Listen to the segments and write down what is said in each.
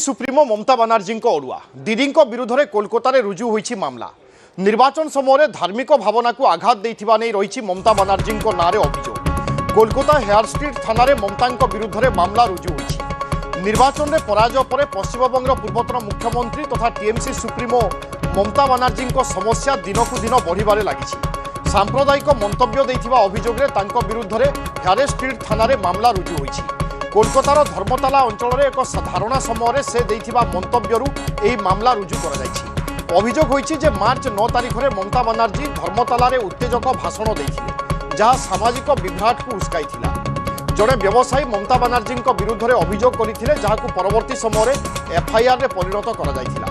Supremo ममता बानार्जी अड़ुआ दीदी विरुद्ध में कोलकाता रुजु होईछि मामला। निर्वाचन समय धार्मिक भावना को आघात देथिबा नै रही ममता बानार्जी नाँ में अभियोग। कोलकाता हेयर स्ट्रीट थाना ममता विरुद्ध में मामला रुजु होईछि। निर्वाचन में पराजय पर पश्चिमबंग पूर्वतन मुख्यमंत्री तथा टीएमसी सुप्रीमो ममता बानार्जी समस्या दिनकु दिन बढ़िबारे लागिछि। सांप्रदायिक मंतव्य देथिबा अभियोग रे तांको विरुद्ध में हेयर स्ट्रीट थाना मामला रुजु होईछि। कोलकातार धर्मताला अंचल एक साधारण समय से देथिबा मंतव्यरू एही मामला रुजु करा जायछि। अभियोग होईछि जे मार्च 9 तारिख में ममता बानार्जी धर्मताला रे उत्तेजक भाषण देथिले जहाँ सामाजिक विभ्राट को उस्काइथिला। जड़े व्यवसायी ममता बानार्जी विरुद्ध में अभियोग करथिले जहां परवर्ती समय एफआईआर रे परिणत करा जायथिला।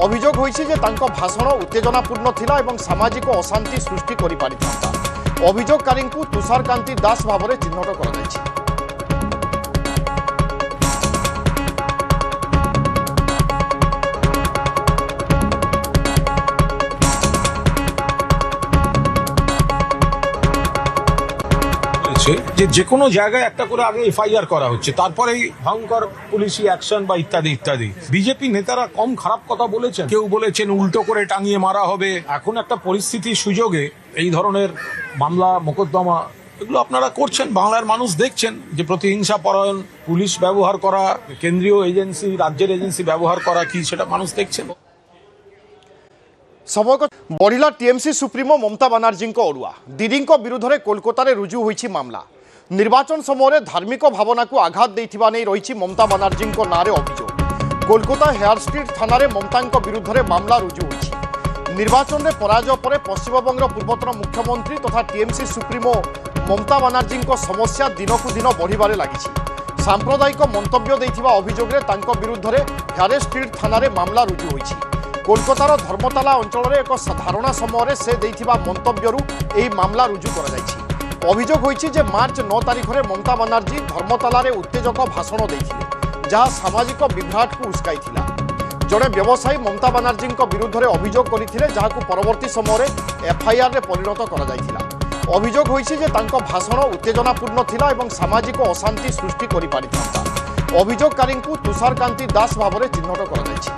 अभियोग होईछि जे तांको भाषण उत्तेजनापूर्ण थिला एवं सामाजिक अशांति सृष्टि करि पारिथांता। अभियोगकारी को तुषारकांति दास भाव में चिन्हट करा जायछि। যে কোনো জায়গায় একটা করে আগে এফআইআর করা হচ্ছে, তারপরেই ভয়ঙ্কর পুলিশি অ্যাকশন বা ইত্যাদি ইত্যাদি। বিজেপি নেতারা কম খারাপ কথা বলেছেন, কেউ বলেছেন উল্টো করে টাঙিয়ে মারা হবে। এখন একটা পরিস্থিতির সুযোগে এই ধরনের মামলা মোকদ্দমা এগুলো আপনারা করছেন, বাংলার মানুষ দেখছেন যে প্রতিহিংসা পরায়ণ পুলিশ ব্যবহার করা, কেন্দ্রীয় এজেন্সি রাজ্যের এজেন্সি ব্যবহার করা কি সেটা মানুষ দেখছেন। समय बढ़िला टीएमसी सुप्रीमो ममता बानार्जी अड़ुआ दीदी विरुद्ध में कोलकाता रुजु होईछि मामला। निर्वाचन समय धार्मिक भावना को आघात देथिबा नै रही ममता बानार्जी नाँ में अभियोग। कोलकाता हेयर स्ट्रीट थाना ममता विरुद्ध में मामला रुजु होईछि। निर्वाचन में पराजय पर पश्चिमबंग पूर्वतन मुख्यमंत्री तथा टीएमसी सुप्रीमो ममता बानार्जी समस्या दिनकु दिन बढ़िबारे लागिछि। सांप्रदायिक मंतव्य देथिबा अभियोग रे तांको विरुद्ध में हेयर स्ट्रीट थाना मामला रुजु होईछि। कोलकातार धर्मताला अंचल एक साधारण समय से देथिबा मंतव्यरू एही मामला रुजु करा जायछि। अभियोग होईछि जे मार्च 9 तारिख में ममता बानार्जी धर्मताला रे उत्तेजक भाषण देथिले जहाँ सामाजिक विभ्राट को उस्काइथिला। जड़े व्यवसायी ममता बानार्जी विरुद्ध में अभियोग करथिले जहाँ परवर्ती समय एफआईआर रे परिणत करा जायथिला। अभियोग होईछि जे तांको भाषण उत्तेजनापूर्ण थिला एवं सामाजिक अशांति सृष्टि करि पारिथांता। अभियोगकारी को तुषारकांति दास भाव में चिन्हट करा जायछि।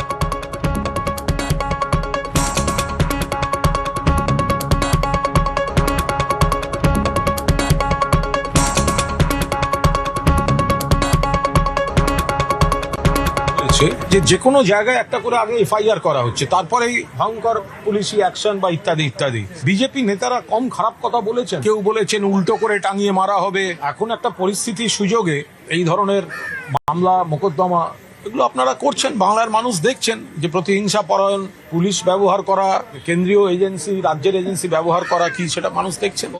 যে কোনো জায়গায় একটা করে আগে এফআইআর করা হচ্ছে, তারপরেই ভয়ঙ্কর পুলিশি অ্যাকশন বা ইত্যাদি ইত্যাদি। বিজেপি নেতারা কম খারাপ কথা বলেছেন, কেউ বলেছেন উল্টো করে টাঙিয়ে মারা হবে। এখন একটা পরিস্থিতির সুযোগে এই ধরনের মামলা মোকদ্দমা এগুলো আপনারা করছেন, বাংলার মানুষ দেখছেন যে প্রতিহিংসা পরায়ণ পুলিশ ব্যবহার করা, কেন্দ্রীয় এজেন্সি রাজ্যের এজেন্সি ব্যবহার করা কি সেটা মানুষ দেখছেন।